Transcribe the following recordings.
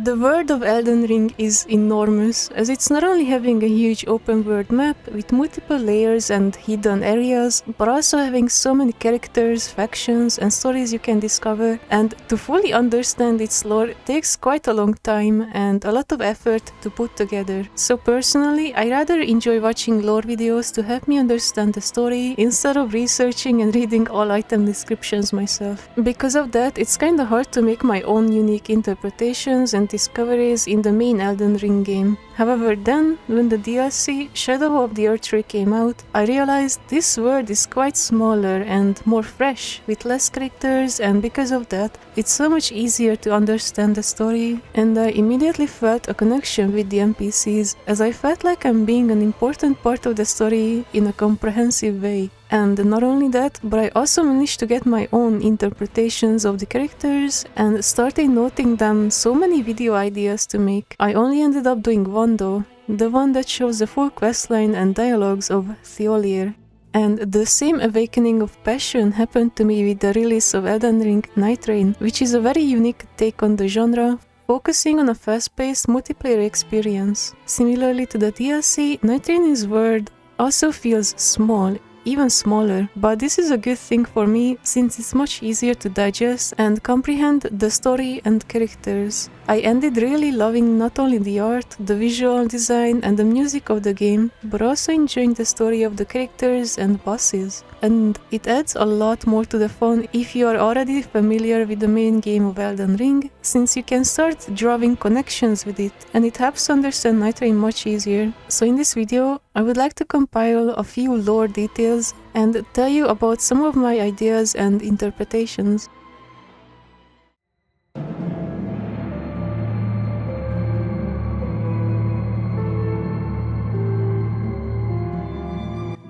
The world of Elden Ring is enormous, as it's not only having a huge open world map with multiple layers and hidden areas, but also having so many characters, factions and stories you can discover, and to fully understand its lore takes quite a long time and a lot of effort to put together. So personally, I rather enjoy watching lore videos to help me understand the story instead of researching and reading all item descriptions myself. Because of that, it's kinda hard to make my own unique interpretations and discoveries in the main Elden Ring game. However, then, when the DLC Shadow of the Erdtree came out, I realized this world is quite smaller and more fresh, with less characters, and because of that, it's so much easier to understand the story, and I immediately felt a connection with the NPCs, as I felt like I'm being an important part of the story in a comprehensive way. And not only that, but I also managed to get my own interpretations of the characters and started noting down so many video ideas to make. I only ended up doing one though, the one that shows the full questline and dialogues of Thiolier. And the same awakening of passion happened to me with the release of Elden Ring Nightreign, which is a very unique take on the genre, focusing on a fast-paced multiplayer experience. Similarly to the DLC, Nightreign's world also feels small, even smaller, but this is a good thing for me since it's much easier to digest and comprehend the story and characters. I ended really loving not only the art, the visual design and the music of the game, but also enjoying the story of the characters and bosses. And it adds a lot more to the fun if you are already familiar with the main game of Elden Ring, since you can start drawing connections with it, and it helps understand Nightreign much easier. So in this video, I would like to compile a few lore details and tell you about some of my ideas and interpretations.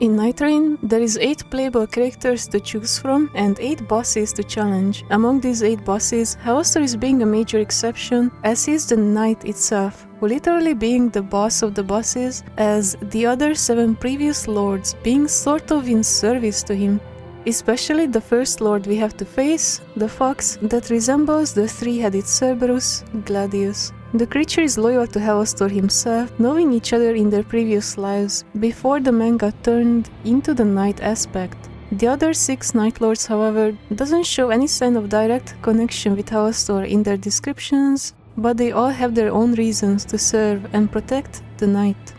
In Nightreign, there is 8 playable characters to choose from and 8 bosses to challenge. Among these 8 bosses, Gnoster is being a major exception, as he is the knight itself, who literally being the boss of the bosses, as the other 7 previous lords being sort of in service to him. Especially the first lord we have to face, the fox that resembles the 3-headed Cerberus, Gladius. The creature is loyal to Gnoster himself, knowing each other in their previous lives, before the manga turned into the knight aspect. The other 6 nightlords, however, doesn't show any sign of direct connection with Gnoster in their descriptions, but they all have their own reasons to serve and protect the knight.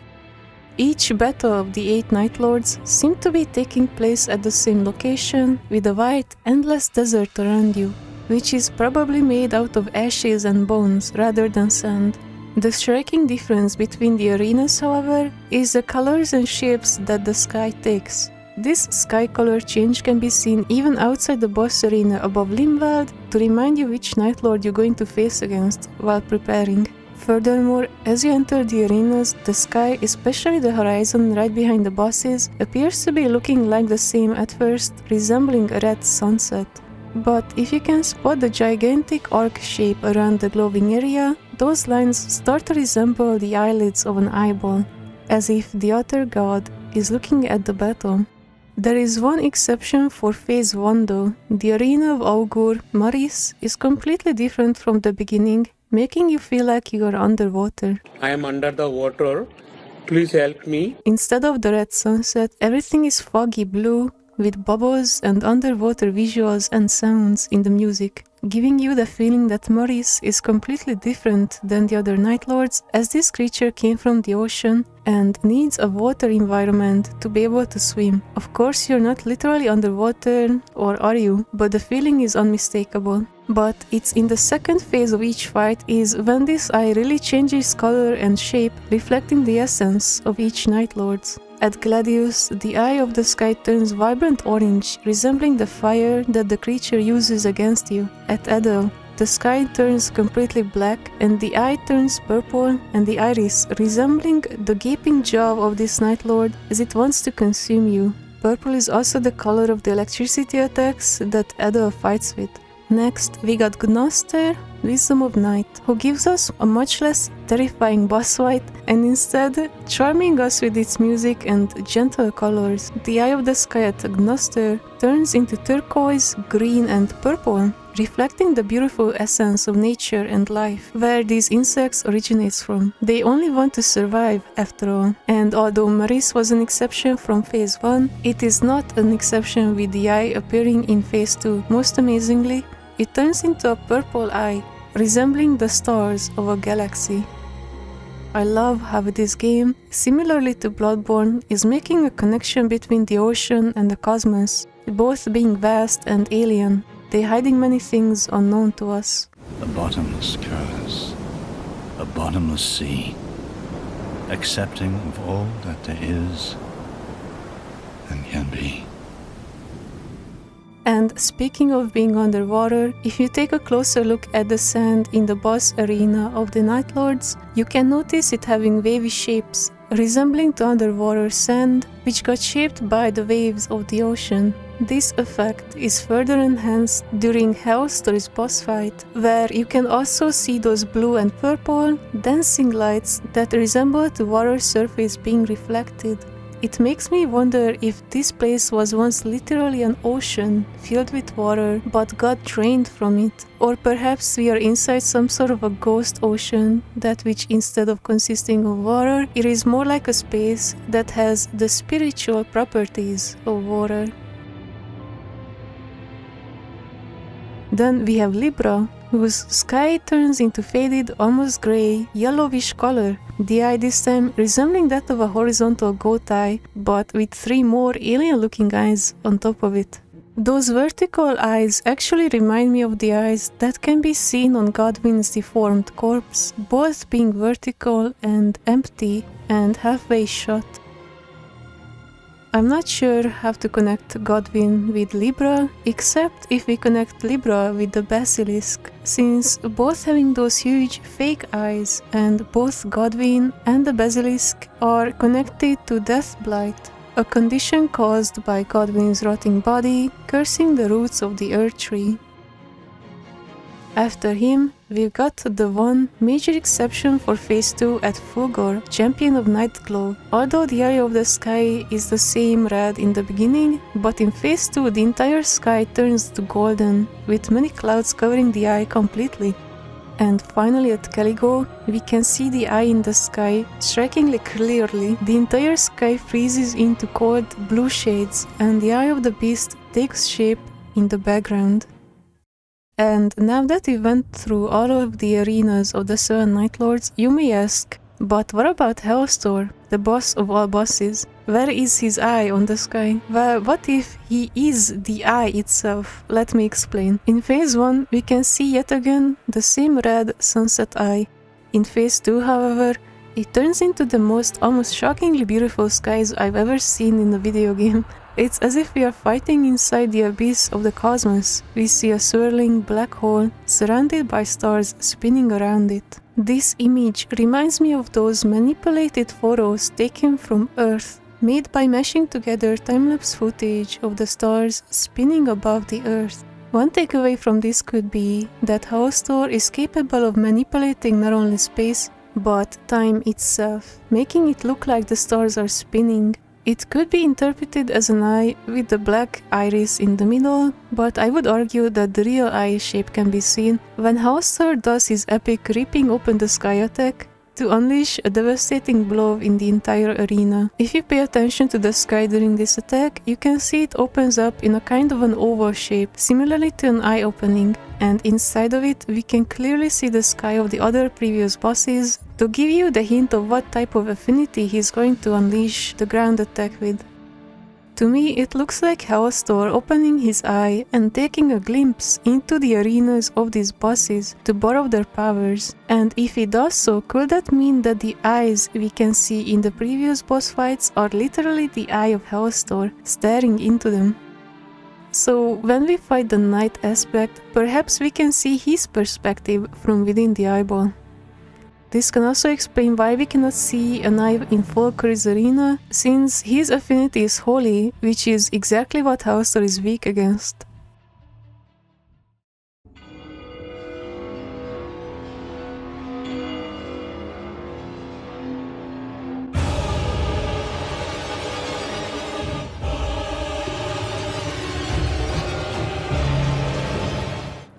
Each battle of the 8 nightlords seem to be taking place at the same location, with a wide, endless desert around you, which is probably made out of ashes and bones rather than sand. The striking difference between the arenas, however, is the colors and shapes that the sky takes. This sky color change can be seen even outside the boss arena above Limwald to remind you which nightlord you're going to face against while preparing. Furthermore, as you enter the arenas, the sky, especially the horizon right behind the bosses, appears to be looking like the same at first, resembling a red sunset. But if you can spot the gigantic arc shape around the glowing area, those lines start to resemble the eyelids of an eyeball, as if the other god is looking at the battle. There is one exception for phase 1 though. The arena of Augur, Maris, is completely different from the beginning, making you feel like you are underwater. I am under the water. Please help me. Instead of the red sunset, everything is foggy blue, with bubbles and underwater visuals and sounds in the music, giving you the feeling that Maurice is completely different than the other nightlords, as this creature came from the ocean and needs a water environment to be able to swim. Of course, you're not literally underwater, or are you? But the feeling is unmistakable. But it's in the second phase of each fight is when this eye really changes color and shape, reflecting the essence of each nightlords. At Gladius, the eye of the sky turns vibrant orange, resembling the fire that the creature uses against you. At Adel, the sky turns completely black and the eye turns purple, and the iris resembling the gaping jaw of this nightlord as it wants to consume you. Purple is also the color of the electricity attacks that Adel fights with. Next, we got Gnoster, Wisdom of Night, who gives us a much less terrifying boss fight and instead charming us with its music and gentle colors. The Eye of the Sky at Gnoster turns into turquoise, green and purple, reflecting the beautiful essence of nature and life, where these insects originates from. They only want to survive, after all. And although Maris was an exception from Phase 1, it is not an exception with the eye appearing in Phase 2. Most amazingly, it turns into a purple eye, resembling the stars of a galaxy. I love how this game, similarly to Bloodborne, is making a connection between the ocean and the cosmos, both being vast and alien. They're hiding many things unknown to us. A bottomless curse, a bottomless sea, accepting of all that there is and can be. And speaking of being underwater, if you take a closer look at the sand in the boss arena of the Nightlords, you can notice it having wavy shapes, resembling the underwater sand, which got shaped by the waves of the ocean. This effect is further enhanced during Hellstor's boss fight, where you can also see those blue and purple dancing lights that resemble the water surface being reflected. It makes me wonder if this place was once literally an ocean filled with water but got drained from it. Or perhaps we are inside some sort of a ghost ocean, that which instead of consisting of water, it is more like a space that has the spiritual properties of water. Then we have Libra, whose sky turns into faded, almost grey, yellowish color, the eye this time resembling that of a horizontal goat eye, but with 3 more alien-looking eyes on top of it. Those vertical eyes actually remind me of the eyes that can be seen on Godwin's deformed corpse, both being vertical and empty and halfway shut. I'm not sure how to connect Godwin with Libra, except if we connect Libra with the Basilisk, since both having those huge fake eyes and both Godwin and the Basilisk are connected to Death Blight, a condition caused by Godwin's rotting body cursing the roots of the Earth Tree. After him, we've got the one major exception for Phase 2 at Fulgor, Champion of Nightglow. Although the eye of the sky is the same red in the beginning, but in Phase 2 the entire sky turns to golden, with many clouds covering the eye completely. And finally at Caligo, we can see the eye in the sky strikingly clearly. The entire sky freezes into cold blue shades, and the eye of the beast takes shape in the background. And now that we went through all of the arenas of the 7 Nightlords, you may ask, but what about Hellstor, the boss of all bosses? Where is his eye on the sky? Well, what if he is the eye itself? Let me explain. In Phase 1, we can see yet again the same red sunset eye. In Phase 2, however, it turns into the most almost shockingly beautiful skies I've ever seen in a video game. It's as if we are fighting inside the abyss of the cosmos. We see a swirling black hole surrounded by stars spinning around it. This image reminds me of those manipulated photos taken from Earth, made by mashing together time-lapse footage of the stars spinning above the Earth. One takeaway from this could be that Hellstor is capable of manipulating not only space, but time itself, making it look like the stars are spinning. It could be interpreted as an eye with the black iris in the middle, but I would argue that the real eye shape can be seen when Hellstor does his epic ripping open the sky attack to unleash a devastating blow in the entire arena. If you pay attention to the sky during this attack, you can see it opens up in a kind of an oval shape, similarly to an eye opening, and inside of it we can clearly see the sky of the other previous bosses to give you the hint of what type of affinity he's going to unleash the ground attack with. To me, it looks like Hellstor opening his eye and taking a glimpse into the arenas of these bosses to borrow their powers. And if he does so, could that mean that the eyes we can see in the previous boss fights are literally the eye of Hellstor staring into them? So when we fight the night aspect, perhaps we can see his perspective from within the eyeball. This can also explain why we cannot see an eye in Fulgor's arena, since his affinity is holy, which is exactly what Hellstor is weak against.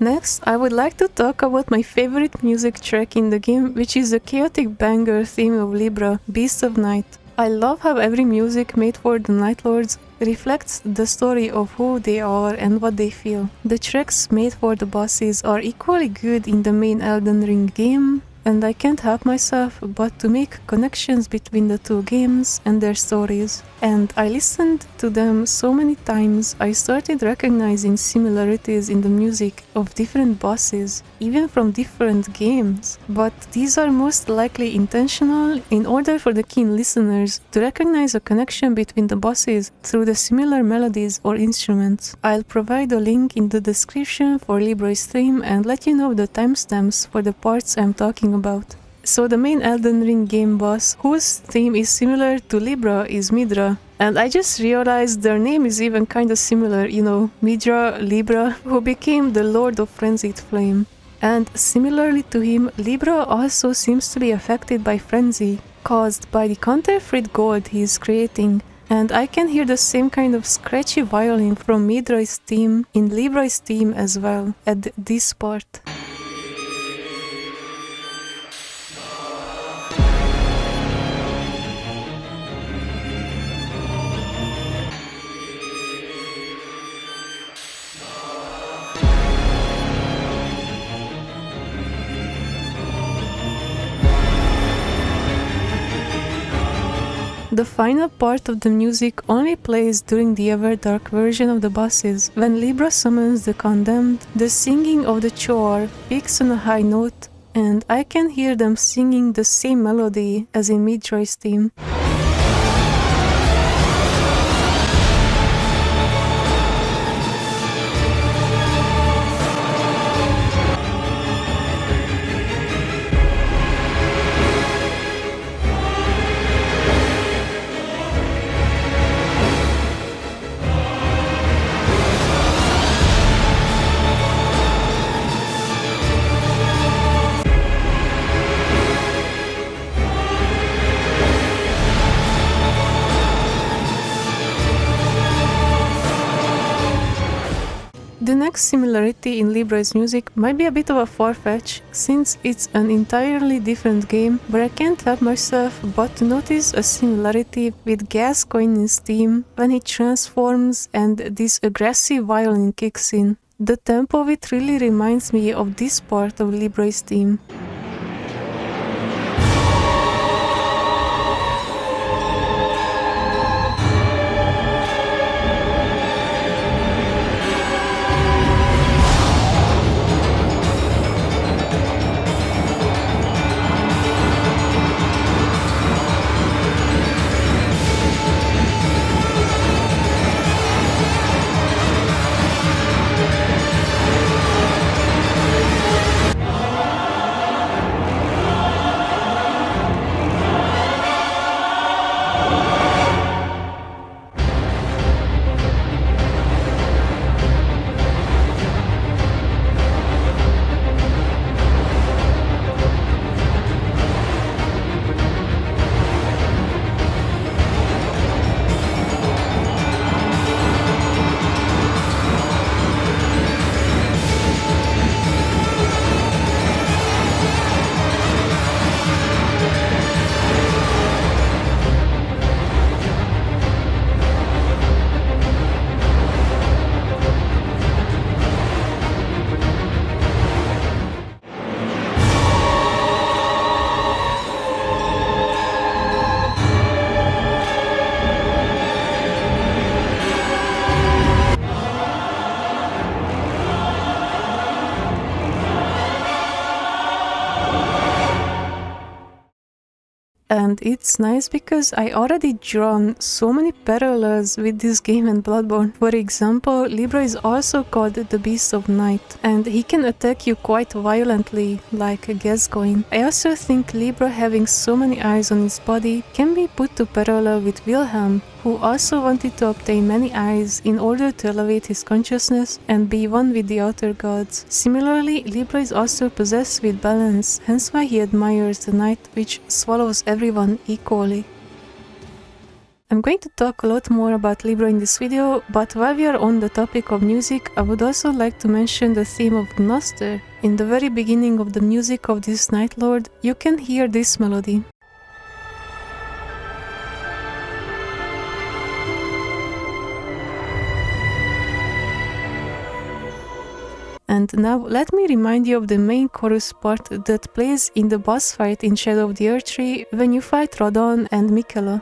Next, I would like to talk about my favorite music track in the game, which is the chaotic banger theme of Libra, Beast of Night. I love how every music made for the Nightlords reflects the story of who they are and what they feel. The tracks made for the bosses are equally good in the main Elden Ring game, and I can't help myself but to make connections between the two games and their stories. And I listened to them so many times I started recognizing similarities in the music of different bosses, even from different games. But these are most likely intentional in order for the keen listeners to recognize a connection between the bosses through the similar melodies or instruments. I'll provide a link in the description for Libra's stream and let you know the timestamps for the parts I'm talking about. So the main Elden Ring game boss, whose theme is similar to Libra, is Midra. And I just realized their name is even kinda similar, Midra, Libra, who became the Lord of Frenzied Flame. And similarly to him, Libra also seems to be affected by frenzy, caused by the counterfeit gold he is creating. And I can hear the same kind of scratchy violin from Midra's theme in Libra's theme as well, at this part. The final part of the music only plays during the Everdark version of the bosses. When Libra summons the Condemned, the singing of the Choir peaks on a high note, and I can hear them singing the same melody as in Midra's theme. The next similarity in Libra's music might be a bit of a far-fetch, since it's an entirely different game, but I can't help myself but to notice a similarity with Gascoigne's theme when he transforms and this aggressive violin kicks in. The tempo of it really reminds me of this part of Libra's theme. And it's nice because I already drawn so many parallels with this game and Bloodborne. For example, Libra is also called the Beast of Night, and he can attack you quite violently, like Gascoigne. I also think Libra having so many eyes on his body can be put to parallel with Wilhelm, who also wanted to obtain many eyes in order to elevate his consciousness and be one with the outer gods. Similarly, Libra is also possessed with balance, hence why he admires the night, which swallows everyone equally. I'm going to talk a lot more about Libra in this video, but while we are on the topic of music, I would also like to mention the theme of Gnoster. In the very beginning of the music of this Nightlord, you can hear this melody. And now let me remind you of the main chorus part that plays in the boss fight in Shadow of the Erdtree when you fight Radon and Miquella.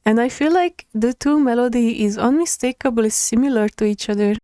And I feel like the two melody is unmistakably similar to each other.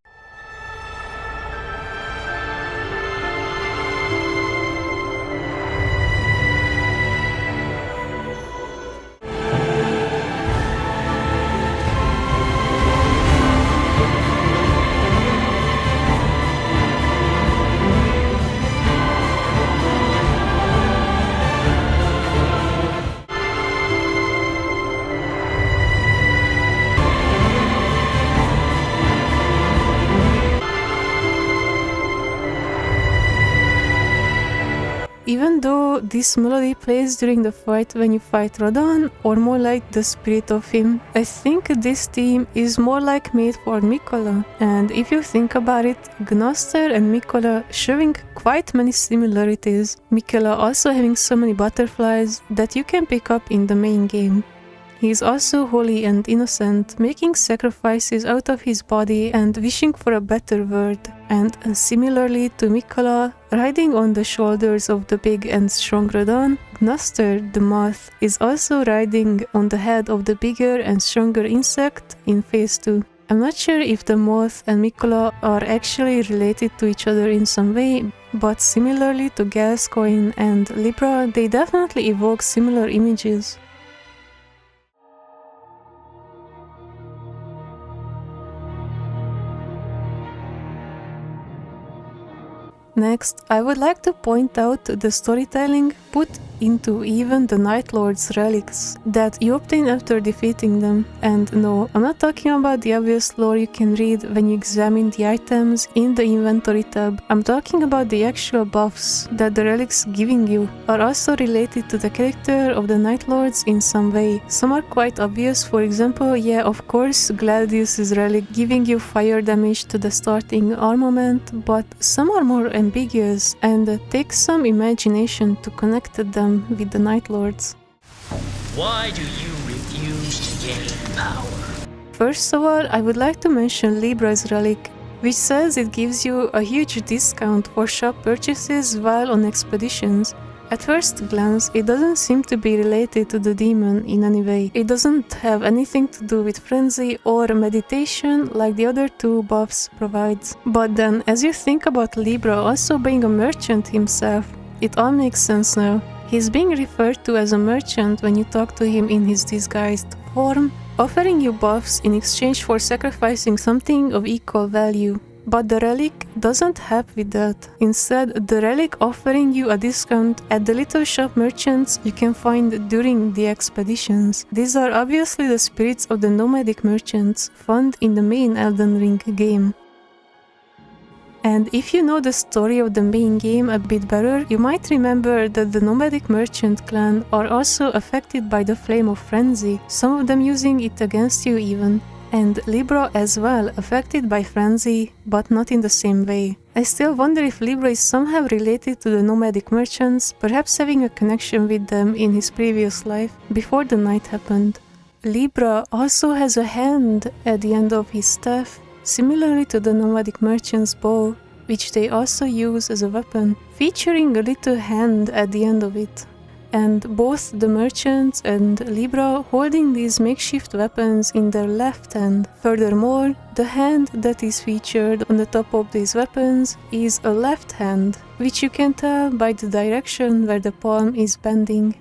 Even though this melody plays during the fight when you fight Radon, or more like the spirit of him, I think this theme is more like made for Miquella. And if you think about it, Gnoster and Miquella showing quite many similarities, Miquella also having so many butterflies that you can pick up in the main game. He is also holy and innocent, making sacrifices out of his body and wishing for a better world. And similarly to Miquella, riding on the shoulders of the big and strong Radon, Gnoster, the moth, is also riding on the head of the bigger and stronger insect in phase 2. I'm not sure if the moth and Miquella are actually related to each other in some way, but similarly to Gascoigne and Libra, they definitely evoke similar images. Next, I would like to point out the storytelling put into even the Nightlords' relics that you obtain after defeating them. And no, I'm not talking about the obvious lore you can read when you examine the items in the inventory tab. I'm talking about the actual buffs that the relics giving you are also related to the character of the Nightlords in some way. Some are quite obvious, for example, yeah, of course, Gladius's relic giving you fire damage to the starting armament, but some are more ambiguous and take some imagination to connect them with the Nightlords. Why do you refuse to gain power? First of all, I would like to mention Libra's relic, which says it gives you a huge discount for shop purchases while on expeditions. At first glance, it doesn't seem to be related to the demon in any way. It doesn't have anything to do with frenzy or meditation like the other two buffs provides. But then, as you think about Libra also being a merchant himself, it all makes sense now. He's being referred to as a merchant when you talk to him in his disguised form, offering you buffs in exchange for sacrificing something of equal value. But the relic doesn't help with that. Instead, the relic offering you a discount at the little shop merchants you can find during the expeditions. These are obviously the spirits of the nomadic merchants found in the main Elden Ring game. And if you know the story of the main game a bit better, you might remember that the nomadic merchant clan are also affected by the Flame of Frenzy, some of them using it against you even. And Libra as well, affected by frenzy, but not in the same way. I still wonder if Libra is somehow related to the nomadic merchants, perhaps having a connection with them in his previous life, before the night happened. Libra also has a hand at the end of his staff, similarly to the nomadic merchant's bow, which they also use as a weapon, featuring a little hand at the end of it. And both the merchants and Libra holding these makeshift weapons in their left hand. Furthermore, the hand that is featured on the top of these weapons is a left hand, which you can tell by the direction where the palm is bending.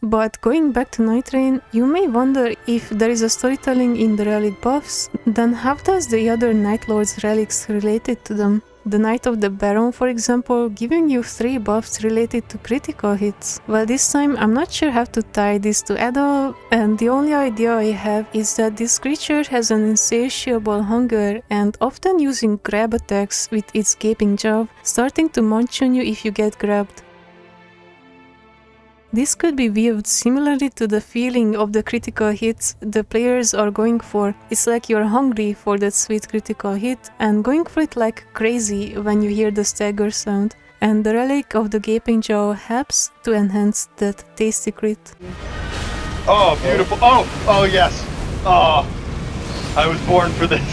But going back to Nightreign, you may wonder if there is a storytelling in the relic buffs, then how does the other Nightlords relics related to them? The Knight of the Baron, for example, giving you 3 buffs related to critical hits. Well, this time I'm not sure how to tie this to at all, and the only idea I have is that this creature has an insatiable hunger and often using grab attacks with its gaping jaw, starting to munch on you if you get grabbed. This could be viewed similarly to the feeling of the critical hits the players are going for. It's like you're hungry for that sweet critical hit and going for it like crazy when you hear the stagger sound. And the Relic of the Gaping Jaw helps to enhance that tasty crit. Oh, beautiful. Oh, yes. Oh, I was born for this.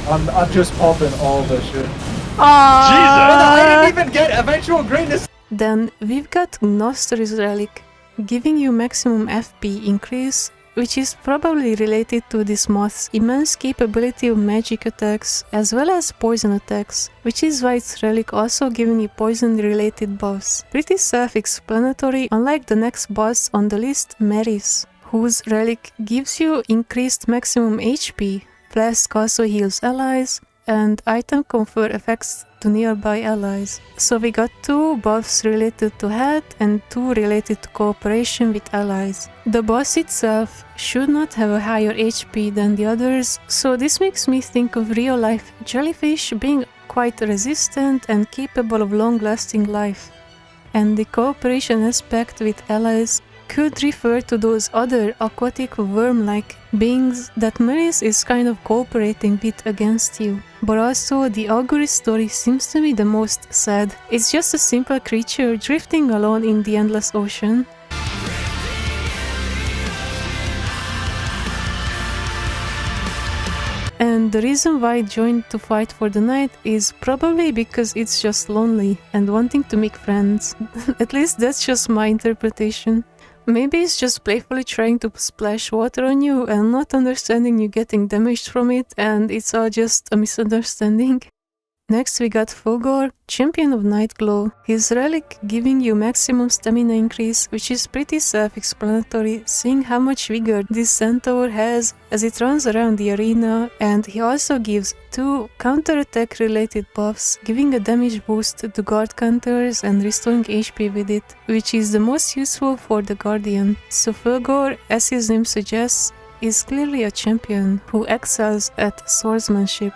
I'm just popping all this shit. Jesus! I didn't even get eventual greatness. Then we've got Gnoster's Relic, giving you maximum FP increase, which is probably related to this moth's immense capability of magic attacks as well as poison attacks, which is why its relic also giving you poison related buffs. Pretty self-explanatory, unlike the next boss on the list, Maris, whose relic gives you increased maximum HP, Flask also heals allies, and item confer effects to nearby allies. So we got 2 buffs related to health and 2 related to cooperation with allies. The boss itself should not have a higher HP than the others, so this makes me think of real life jellyfish being quite resistant and capable of long-lasting life. And the cooperation aspect with allies could refer to those other aquatic worm-like beings that Maris is kind of cooperating with against you. But also, the Augury story seems to be the most sad. It's just a simple creature drifting alone in the endless ocean. And the reason why it joined to fight for the night is probably because it's just lonely and wanting to make friends. At least that's just my interpretation. Maybe it's just playfully trying to splash water on you and not understanding you getting damaged from it, and it's all just a misunderstanding. Next we got Fulgor, Champion of Nightglow, his relic giving you maximum stamina increase, which is pretty self-explanatory seeing how much vigor this centaur has as it runs around the arena, and he also gives 2 counter-attack related buffs, giving a damage boost to guard counters and restoring HP with it, which is the most useful for the Guardian. So Fulgor, as his name suggests, is clearly a champion who excels at swordsmanship.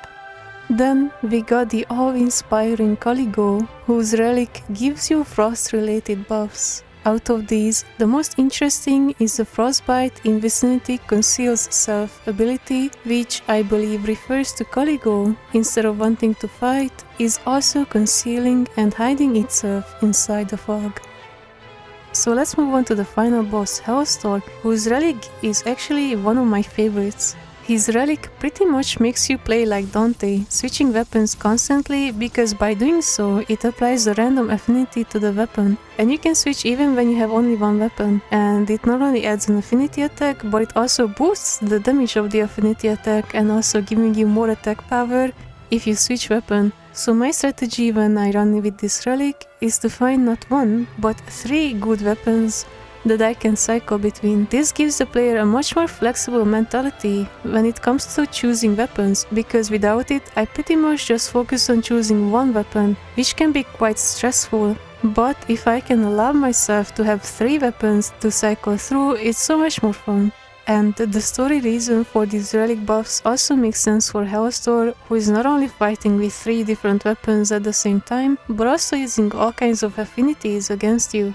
Then we got the awe-inspiring Caligo, whose relic gives you frost-related buffs. Out of these, the most interesting is the Frostbite in Vicinity Conceals Self ability, which I believe refers to Caligo, instead of wanting to fight, is also concealing and hiding itself inside the fog. So let's move on to the final boss, Hellstorm, whose relic is actually one of my favorites. His relic pretty much makes you play like Dante, switching weapons constantly, because by doing so, it applies a random affinity to the weapon, and you can switch even when you have only one weapon, and it not only adds an affinity attack, but it also boosts the damage of the affinity attack and also giving you more attack power if you switch weapon. So my strategy when I run with this relic is to find not 1, but 3 good weapons that I can cycle between. This gives the player a much more flexible mentality when it comes to choosing weapons, because without it I pretty much just focus on choosing one weapon, which can be quite stressful. But if I can allow myself to have 3 weapons to cycle through, it's so much more fun. And the story reason for these relic buffs also makes sense for Hellstorm, who is not only fighting with 3 different weapons at the same time, but also using all kinds of affinities against you.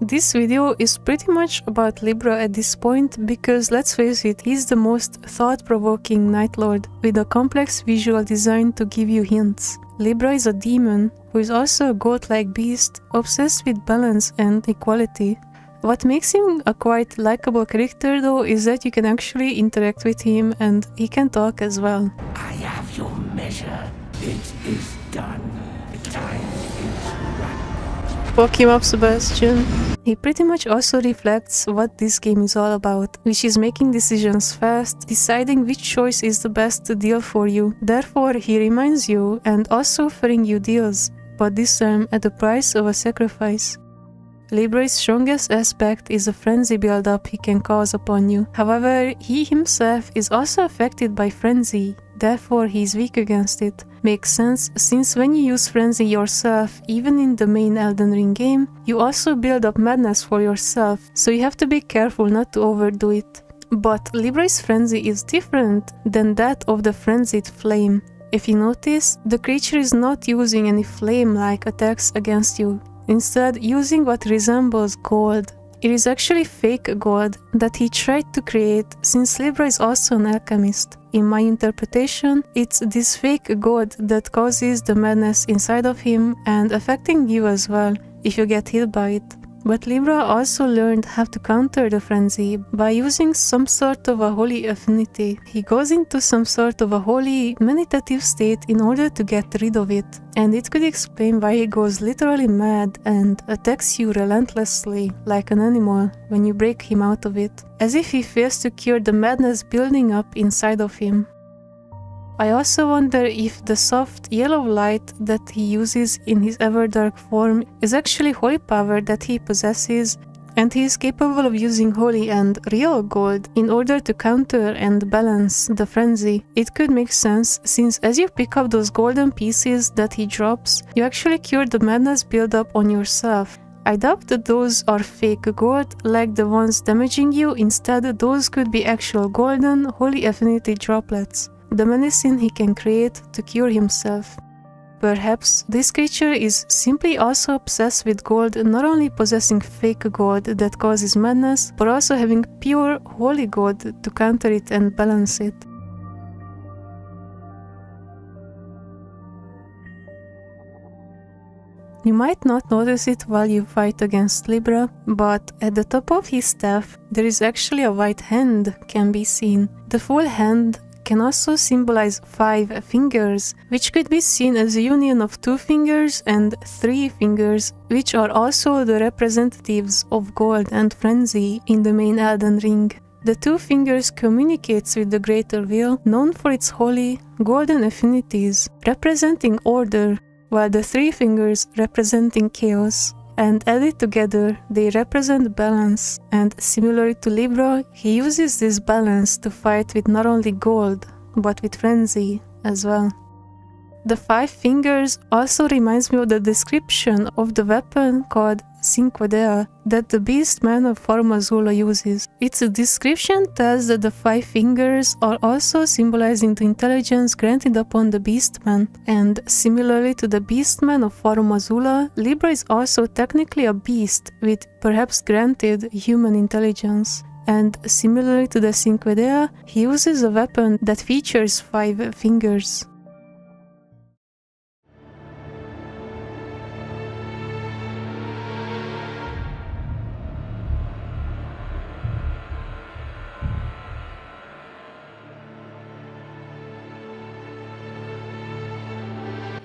This video is pretty much about Libra at this point, because let's face it, he's the most thought-provoking Nightlord, with a complex visual design to give you hints. Libra is a demon, who is also a goat-like beast, obsessed with balance and equality. What makes him a quite likable character though is that you can actually interact with him and he can talk as well. I have your measure. It is done. The time is right. Fuck him up, Sebastian. He pretty much also reflects what this game is all about, which is making decisions fast, deciding which choice is the best deal for you. Therefore, he reminds you and also offering you deals. but disarm at the price of a sacrifice. Libra's strongest aspect is the frenzy build-up he can cause upon you. However, he himself is also affected by frenzy, therefore he is weak against it. Makes sense, since when you use frenzy yourself, even in the main Elden Ring game, you also build up madness for yourself, so you have to be careful not to overdo it. But Libra's frenzy is different than that of the frenzied flame. If you notice, the creature is not using any flame-like attacks against you, instead using what resembles gold. It is actually fake gold that he tried to create, since Libra is also an alchemist. In my interpretation, it's this fake gold that causes the madness inside of him and affecting you as well, if you get hit by it. But Libra also learned how to counter the frenzy by using some sort of a holy affinity. He goes into some sort of a holy, meditative state in order to get rid of it. And it could explain why he goes literally mad and attacks you relentlessly, like an animal, when you break him out of it, as if he fails to cure the madness building up inside of him. I also wonder if the soft yellow light that he uses in his Everdark form is actually holy power that he possesses, and he is capable of using holy and real gold in order to counter and balance the frenzy. It could make sense, since as you pick up those golden pieces that he drops, you actually cure the madness build-up on yourself. I doubt that those are fake gold, like the ones damaging you. Instead, those could be actual golden, holy affinity droplets, the medicine he can create to cure himself. Perhaps this creature is simply also obsessed with gold, not only possessing fake gold that causes madness, but also having pure, holy gold to counter it and balance it. You might not notice it while you fight against Libra, but at the top of his staff, there is actually a white hand can be seen. The full hand can also symbolize 5 fingers, which could be seen as a union of 2 fingers and 3 fingers, which are also the representatives of gold and frenzy in the main Elden Ring. The 2 fingers communicates with the greater wheel, known for its holy, golden affinities, representing order, while the 3 fingers representing chaos. And added together, they represent balance, and similarly to Libra, he uses this balance to fight with not only gold, but with frenzy as well. The 5 fingers also reminds me of the description of the weapon called Cinquedea that the Beastman of Formazula uses. Its description tells that the 5 fingers are also symbolizing the intelligence granted upon the Beastman, and similarly to the Beastman of Formazula, Libra is also technically a beast with perhaps granted human intelligence. And similarly to the Cinquedea, he uses a weapon that features 5 fingers.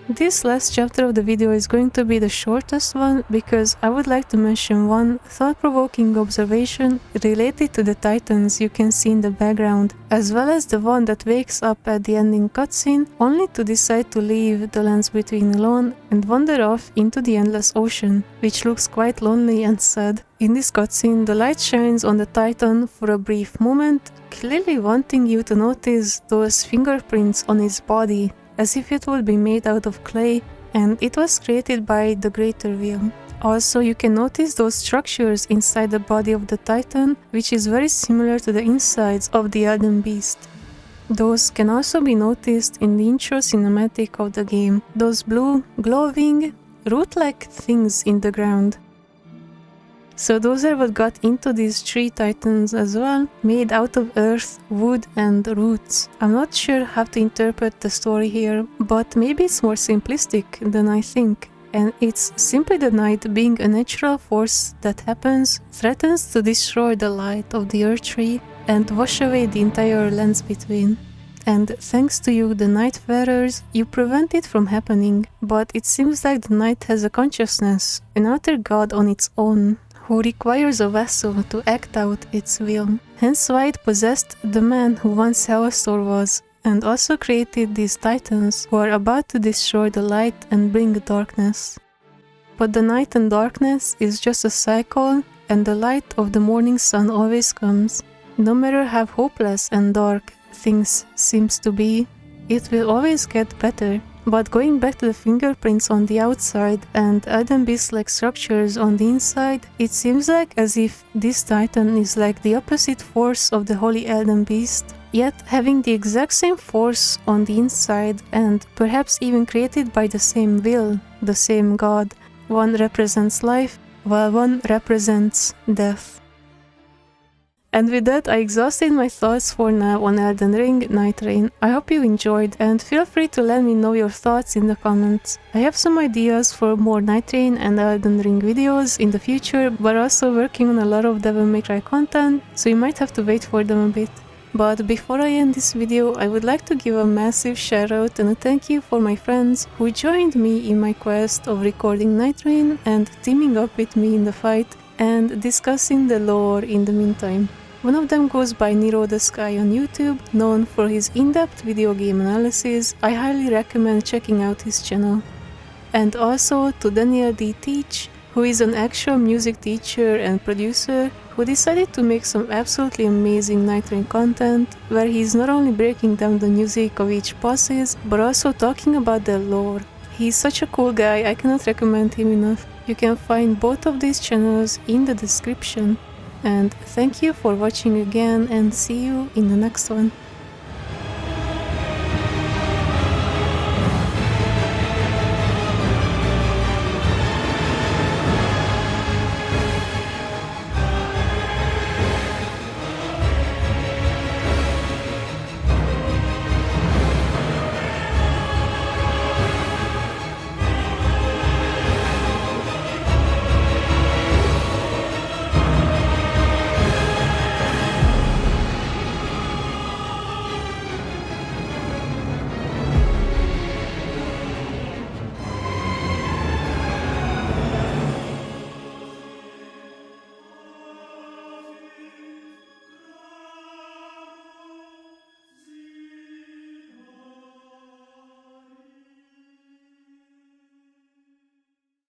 This last chapter of the video is going to be the shortest one because I would like to mention one thought-provoking observation related to the titans you can see in the background, as well as the one that wakes up at the ending cutscene only to decide to leave the lands between alone and wander off into the endless ocean, which looks quite lonely and sad. In this cutscene, the light shines on the titan for a brief moment, clearly wanting you to notice those fingerprints on his body, as if it would be made out of clay, and it was created by the Greater Wheel. Also, you can notice those structures inside the body of the Titan, which is very similar to the insides of the Elden Beast. Those can also be noticed in the intro cinematic of the game, those blue, glowing, root-like things in the ground. So those are what got into these 3 titans as well, made out of earth, wood and roots. I'm not sure how to interpret the story here, but maybe it's more simplistic than I think. And it's simply the night being a natural force that happens, threatens to destroy the light of the earth tree and wash away the entire lands between. And thanks to you, the Nightfarers, you prevent it from happening. But it seems like the night has a consciousness, an outer god on its own, who requires a vessel to act out its will. Hence why it possessed the man who once Hellstor was, and also created these titans who are about to destroy the light and bring darkness. But the night and darkness is just a cycle, and the light of the morning sun always comes. No matter how hopeless and dark things seems to be, it will always get better. But going back to the fingerprints on the outside and Elden Beast-like structures on the inside, it seems like as if this titan is like the opposite force of the Holy Elden Beast, yet having the exact same force on the inside and perhaps even created by the same will, the same god. One represents life, while one represents death. And with that, I exhausted my thoughts for now on Elden Ring Nightreign. I hope you enjoyed, and feel free to let me know your thoughts in the comments. I have some ideas for more Nightreign and Elden Ring videos in the future, but also working on a lot of Devil May Cry content, so you might have to wait for them a bit. But before I end this video, I would like to give a massive shoutout and a thank you for my friends who joined me in my quest of recording Nightreign and teaming up with me in the fight and discussing the lore in the meantime. One of them goes by Nero the Sky on YouTube, known for his in-depth video game analysis. I highly recommend checking out his channel. And also to Daniel D. Teach, who is an actual music teacher and producer who decided to make some absolutely amazing Nightreign content, where he's not only breaking down the music of each bosses, but also talking about the lore. He's such a cool guy, I cannot recommend him enough. You can find both of these channels in the description. And thank you for watching again, and see you in the next one.